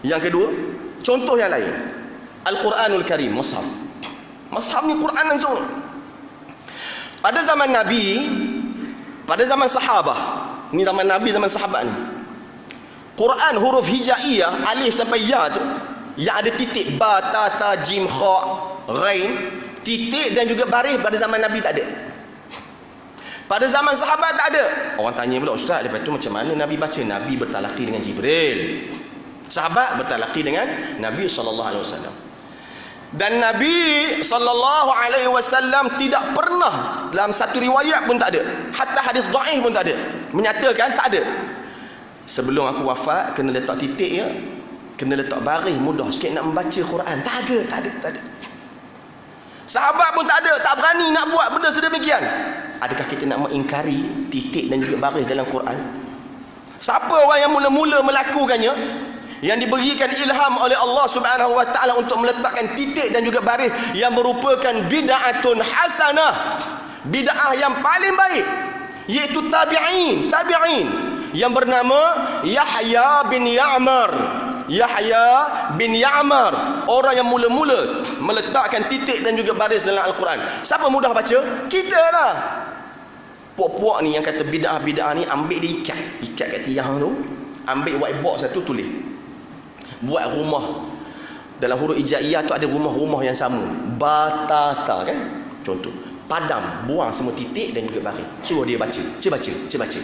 Yang kedua, contoh yang lain, Al-Quranul Karim, mushaf. Mushaf ni Quran langsung. Pada zaman Nabi, pada zaman sahabah, ni zaman Nabi, zaman sahabat ni, Quran huruf hijaiyah alif sampai ya tu, yang ada titik ba, ta, tha, jim, kha, ghain, titik dan juga baris, pada zaman Nabi tak ada. Pada zaman sahabat tak ada. Orang tanya pula, ustaz, lepas tu macam mana Nabi baca? Nabi bertalaqi dengan Jibril, sahabat bertalaqi dengan Nabi SAW. Dan Nabi SAW tidak pernah, dalam satu riwayat pun tak ada, hatta hadis dhaif pun tak ada, menyatakan tak ada, sebelum aku wafat kena letak titik ya, kena letak baris mudah sikit nak membaca Quran. Tak ada. Sahabat pun tak ada, tak berani nak buat benda sedemikian. Adakah kita nak mengingkari titik dan juga baris dalam Quran? Siapa orang yang mula-mula melakukannya, yang diberikan ilham oleh Allah Subhanahu wa taala untuk meletakkan titik dan juga baris, yang merupakan bid'atun hasanah, bid'ah yang paling baik, iaitu tabi'in yang bernama Yahya bin Ya'mar, orang yang mula-mula meletakkan titik dan juga baris dalam Al-Quran. Siapa mudah baca? Kita lah. Puak-puak ni yang kata bid'ah ni, ambil dia ikat kat tiang tu, ambil whiteboard satu, tulis, buat rumah. Dalam huruf hijaiyah tu ada rumah-rumah yang sama, batata kan, contoh, padam, buang semua titik dan juga baris, suruh dia baca, baca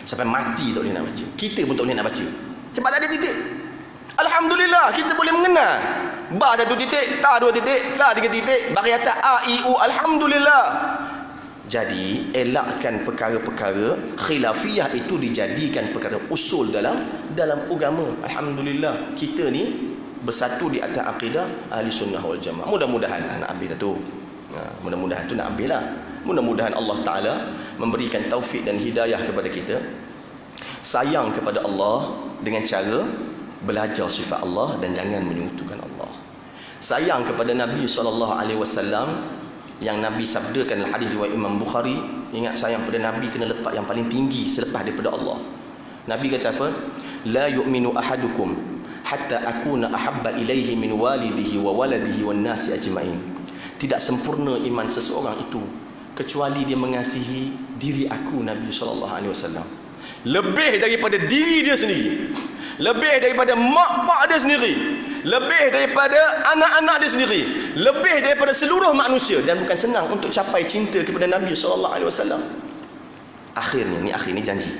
sampai mati tak boleh nak baca. Kita pun tak boleh nak baca sebab tak ada titik. Alhamdulillah kita boleh mengenal ba satu titik, ta dua titik, ta tiga titik, baris atas a i u. Alhamdulillah. Jadi elakkan perkara-perkara khilafiyah itu dijadikan perkara usul dalam agama. Alhamdulillah kita ni bersatu di atas akidah ahli sunnah wal jamaah. Mudah-mudahan nak ambil tu. Mudah-mudahan tu nak ambil lah. Mudah-mudahan Allah Ta'ala memberikan taufik dan hidayah kepada kita, sayang kepada Allah dengan cara belajar sifat Allah dan jangan menyekutukan Allah. Sayang kepada Nabi SAW, yang Nabi sabdakan dalam hadis riwayat Imam Bukhari. Ingat, sayang pada Nabi kena letak yang paling tinggi selepas daripada Allah. Nabi kata apa? La yu'minu ahadukum hatta akuna ahabba ilaihi min walidihi wa waladihi wan nasi ajma'in. Tidak sempurna iman seseorang itu kecuali dia mengasihi diri aku, Nabi SAW, lebih daripada diri dia sendiri, lebih daripada mak pak dia sendiri, lebih daripada anak-anak dia sendiri, lebih daripada seluruh manusia. Dan bukan senang untuk capai cinta kepada Nabi SAW. Akhirnya janji.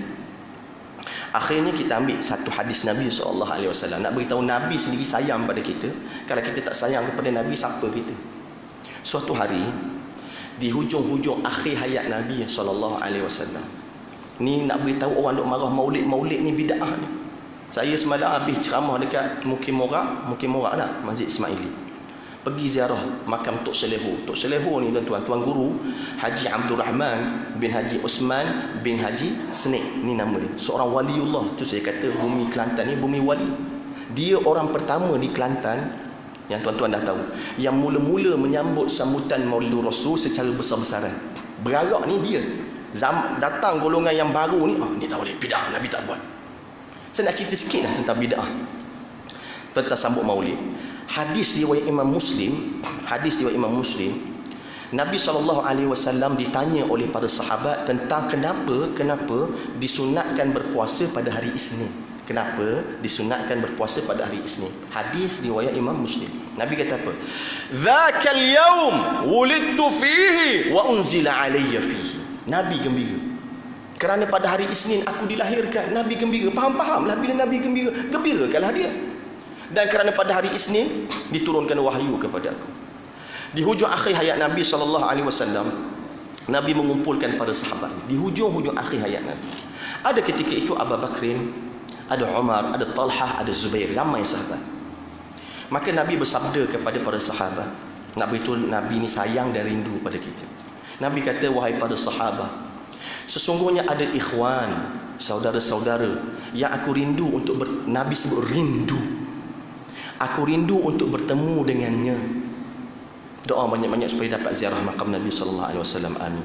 Akhirnya kita ambil satu hadis Nabi SAW, nak beritahu Nabi sendiri sayang pada kita. Kalau kita tak sayang kepada Nabi, siapa kita? Suatu hari di hujung-hujung akhir hayat Nabi SAW, ni nak beritahu orang duk marah maulid ni bid'ah ni. Saya semalam habis ceramah dekat Mukim Morak nak Masjid Ismaili. Pergi ziarah makam Tok Seleho. Tok Seleho ni tuan guru Haji Abdul Rahman bin Haji Osman bin Haji Senik, ni nama dia. Seorang waliullah. Tu saya kata bumi Kelantan ni bumi wali. Dia orang pertama di Kelantan yang tuan-tuan dah tahu, yang mula-mula menyambut sambutan Maulid Rasul secara besar-besaran. Berarak ni dia. Datang golongan yang baru ni, ni tak boleh, bid'ah, Nabi tak buat. Saya nak cerita sikit lah tentang bid'ah, tentang sambut maulid. Hadis riwayat Imam Muslim, Nabi SAW ditanya oleh para sahabat tentang kenapa disunatkan berpuasa pada hari Isnin. Kenapa disunatkan berpuasa pada hari Isnin? Hadis riwayat Imam Muslim. Nabi kata apa? Dzakal yaum wulidtu fihi wa unzila alayya fihi. Nabi gembira kerana pada hari Isnin aku dilahirkan. Nabi gembira. Faham-faham lah bila Nabi gembira. Gembirakanlah dia. Dan kerana pada hari Isnin diturunkan wahyu kepada aku. Di hujung akhir hayat Nabi SAW, Nabi mengumpulkan para sahabat. Di hujung-hujung akhir hayat Nabi, ada ketika itu Abu Bakrin, ada Umar, ada Talhah, ada Zubair, ramai sahabat. Maka Nabi bersabda kepada para sahabat, nak beritahu Nabi ni sayang dan rindu pada kita. Nabi kata, wahai para sahabat, sesungguhnya ada ikhwan, saudara-saudara yang aku rindu untuk Nabi sebut rindu. Aku rindu untuk bertemu dengannya. Doa banyak-banyak supaya dapat ziarah makam Nabi SAW. Amin.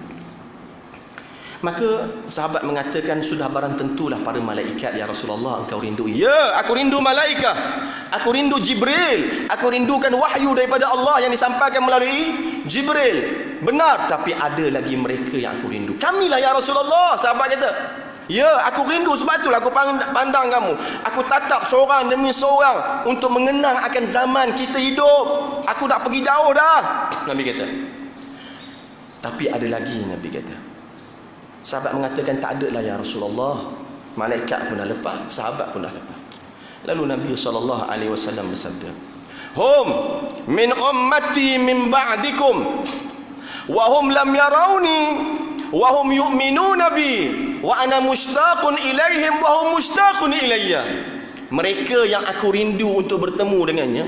Maka sahabat mengatakan, sudah barang tentulah para malaikat, ya Rasulullah, engkau rindu. Ya, aku rindu malaikat, aku rindu Jibril, aku rindukan wahyu daripada Allah yang disampaikan melalui Jibril. Benar, tapi ada lagi mereka yang aku rindu. Kamilah ya Rasulullah, sahabat kata. Ya, aku rindu, sebab itulah aku pandang kamu. Aku tatap seorang demi seorang untuk mengenang akan zaman kita hidup. Aku dah pergi jauh dah, Nabi kata. Tapi ada lagi, Nabi kata. Sahabat mengatakan, tak ada lah ya Rasulullah. Malaikat pun dah lepas, sahabat pun dah lepas. Lalu Nabi SAW bersabda, hum min ummati min ba'dikum wa hum lam yarawni wa hum yu'minuna bi wa ana mushtaqun ilaihim wa hum mushtaqun ilayya. Mereka yang aku rindu untuk bertemu dengannya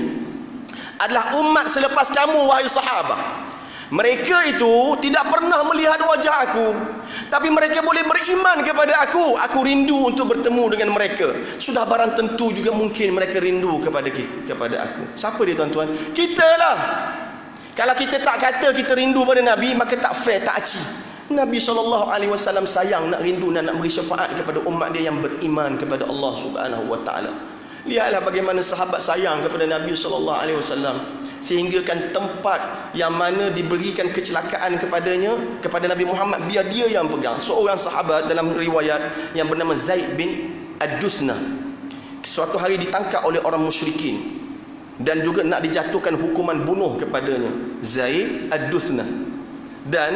adalah umat selepas kamu, wahai sahabat. Mereka itu tidak pernah melihat wajah aku, tapi mereka boleh beriman kepada aku. Aku rindu untuk bertemu dengan mereka. Sudah barang tentu juga mungkin mereka rindu kepada aku. Siapa dia tuan-tuan? Kita lah. Kalau kita tak kata kita rindu pada Nabi, maka tak fair, tak aci. Nabi SAW sayang, nak rindu dan nak beri syafaat kepada umat dia yang beriman kepada Allah Subhanahu Wa Taala. Lihatlah bagaimana sahabat sayang kepada Nabi SAW, sehinggakan tempat yang mana diberikan kecelakaan kepada Nabi Muhammad, biar dia yang pegang. Seorang sahabat dalam riwayat yang bernama Zaid bin Ad-Dusna, suatu hari ditangkap oleh orang musyrikin dan juga nak dijatuhkan hukuman bunuh kepadanya, Zaid Ad-Dusna. Dan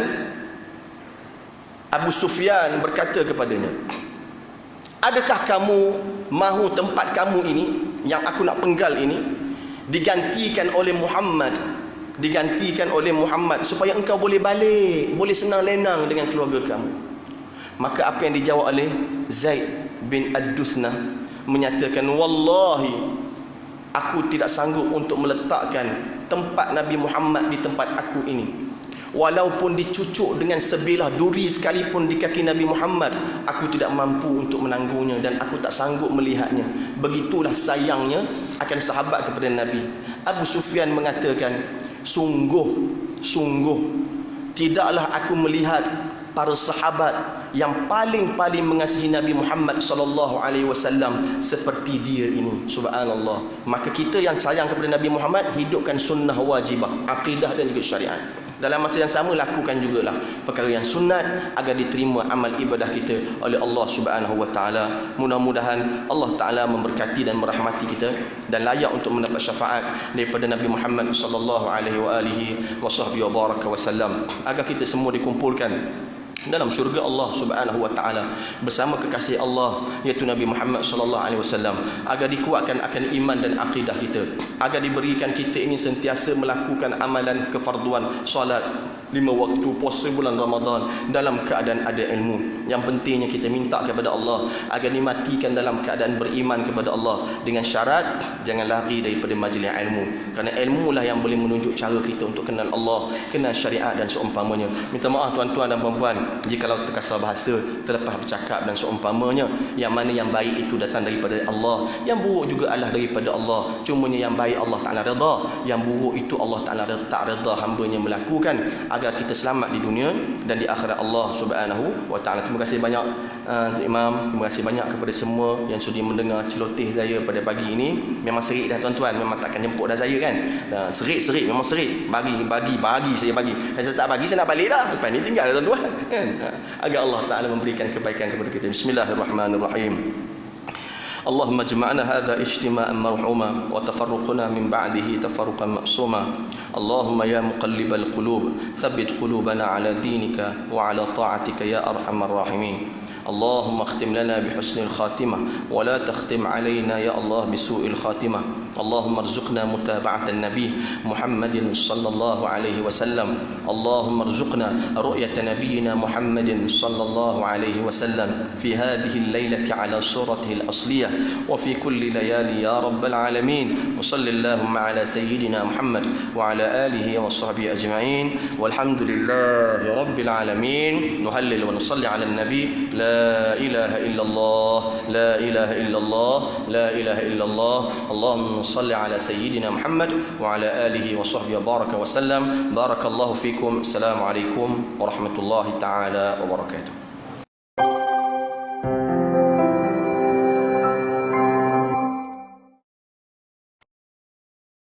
Abu Sufyan berkata kepadanya, adakah kamu mahu tempat kamu ini yang aku nak penggal ini digantikan oleh Muhammad, supaya engkau boleh balik, boleh senang lenang dengan keluarga kamu? Maka apa yang dijawab oleh Zaid bin Ad-Dusna, menyatakan, wallahi, aku tidak sanggup untuk meletakkan tempat Nabi Muhammad di tempat aku ini. Walaupun dicucuk dengan sebilah duri sekalipun di kaki Nabi Muhammad, aku tidak mampu untuk menanggungnya dan aku tak sanggup melihatnya. Begitulah sayangnya akan sahabat kepada Nabi. Abu Sufyan mengatakan, sungguh tidaklah aku melihat para sahabat yang paling mengasihi Nabi Muhammad SAW seperti dia ini. Subhanallah. Maka kita yang sayang kepada Nabi Muhammad, hidupkan sunnah wajibah, akidah dan juga syariat. Dalam masa yang sama, lakukan jugalah perkara yang sunat agar diterima amal ibadah kita oleh Allah Subhanahu Wa Taala. Mudah-mudahan Allah Taala memberkati dan merahmati kita dan layak untuk mendapat syafaat daripada Nabi Muhammad sallallahu alaihi wasallam, agar kita semua dikumpulkan dalam syurga Allah Subhanahu Wa Taala bersama kekasih Allah, iaitu Nabi Muhammad sallallahu alaihi wasallam, agar dikuatkan akan iman dan akidah kita, agar diberikan kita ini sentiasa melakukan amalan kefarduan, solat 5 waktu, puasa bulan Ramadan dalam keadaan ada ilmu. Yang pentingnya kita minta kepada Allah agar dimatikan dalam keadaan beriman kepada Allah, dengan syarat jangan lari daripada majlis ilmu, kerana ilmu lah yang boleh menunjuk cara kita untuk kenal Allah, kenal syariat dan seumpamanya. Minta maaf tuan-tuan dan puan-puan jikalau terkasar bahasa, terlepas bercakap dan seumpamanya. Yang mana yang baik itu datang daripada Allah, yang buruk juga adalah daripada Allah. Cumanya yang baik Allah Ta'ala redha, yang buruk itu Allah Ta'ala tak redha hambanya melakukan, agar kita selamat di dunia dan di akhirat Allah Subhanahu Wa Ta'ala. Terima kasih banyak Tuan Imam, terima kasih banyak kepada semua yang sudi mendengar celoteh saya pada pagi ini. Memang serik dah tuan-tuan, memang takkan jemput dah saya kan. Serik memang serik. Bagi saya bagi. Saya tak bagi, saya nak balik dah. Lepas ni tinggal dah tuan-tuan kan. Agar Allah Ta'ala memberikan kebaikan kepada kita. Bismillahirrahmanirrahim. اللهم اجمعنا هذا اجتماعا مرحوما وتفرقنا من بعده تفرقا مأسوما. اللهم يا مقلب القلوب ثبت قلوبنا على دينك وعلى طاعتك يا أرحم الراحمين. اللهم اختم لنا بحسن الخاتمة ولا تختم علينا يا الله بسوء الخاتمة. اللهم ارزقنا متابعة النبي محمد صلى الله عليه وسلم. اللهم ارزقنا رؤية نبينا محمد صلى الله عليه وسلم في هذه الليلة على صورته الأصلية وفي كل ليالي يا رب العالمين. وصل اللهم على سيدنا محمد وعلى آله وصحبه أجمعين والحمد لله رب العالمين. نهلل ونصلي على النبي. لا إله إلا الله، لا إله إلا الله، لا إله إلا الله. اللهم صل على سيدنا محمد وعلى آله وصحبه وبارك وسلم. بارك الله فيكم. السلام عليكم ورحمة الله تعالى وبركاته.